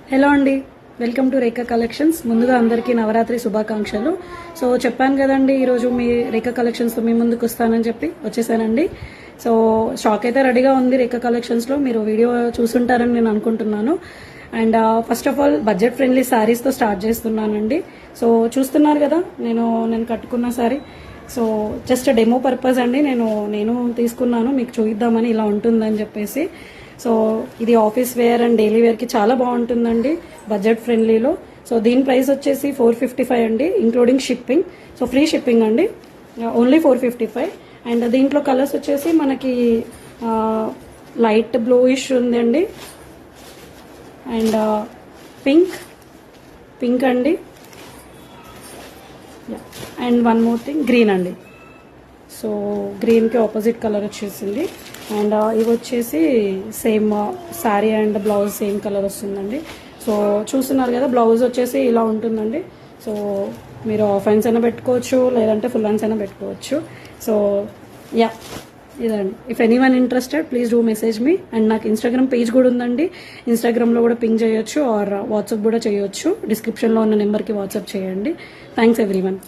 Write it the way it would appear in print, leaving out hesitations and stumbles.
Hello అండి, welcome to Rekha collections. ముందుగా అందరికీ నవరాత్రి శుభాకాంక్షలు. సో చెప్పాను కదండి, ఈరోజు మీ రేఖా కలెక్షన్స్తో మీ ముందుకు వస్తానని చెప్పి వచ్చేసానండి. సో స్టాక్ అయితే రెడీగా ఉంది రేఖా కలెక్షన్స్లో, మీరు వీడియో చూసుంటారని నేను అనుకుంటున్నాను. And first of all budget friendly శారీస్తో స్టార్ట్ చేస్తున్నానండి. సో చూస్తున్నారు కదా నేను కట్టుకున్న sari. So just demo purpose అండి, నేను తీసుకున్నాను మీకు చూపిద్దామని, ఇలా ఉంటుందని చెప్పేసి. సో ఇది ఆఫీస్ వేర్ అండ్ డైలీ వేర్కి చాలా బాగుంటుందండి, బడ్జెట్ ఫ్రెండ్లీలో. సో దీని ప్రైస్ వచ్చేసి 455 అండి, including shipping. So free shipping అండి, ఓన్లీ 455. అండ్ దీంట్లో కలర్స్ వచ్చేసి మనకి లైట్ బ్లూయిష్ ఉందండి, అండ్ పింక్ అండి, and one more thing green అండి. సో గ్రీన్కి ఆపోజిట్ కలర్ వచ్చేసింది. అండ్ ఇవి వచ్చేసి same sari and blouse same colour వస్తుందండి. సో చూస్తున్నారు కదా, బ్లౌజ్ వచ్చేసి ఇలా ఉంటుందండి. సో మీరు హాఫ్ హ్యాండ్స్ అయినా పెట్టుకోవచ్చు, లేదంటే ఫుల్ హ్యాండ్స్ అయినా పెట్టుకోవచ్చు. సో యా, ఇదండి. If any one interested please do message me. And నాకు ఇన్స్టాగ్రామ్ పేజ్ కూడా ఉందండి, ఇన్స్టాగ్రామ్లో కూడా పింక్ చేయొచ్చు ఆర్ వాట్సాప్ కూడా చేయొచ్చు. డిస్క్రిప్షన్లో ఉన్న నెంబర్కి వాట్సాప్ చేయండి. Thanks everyone.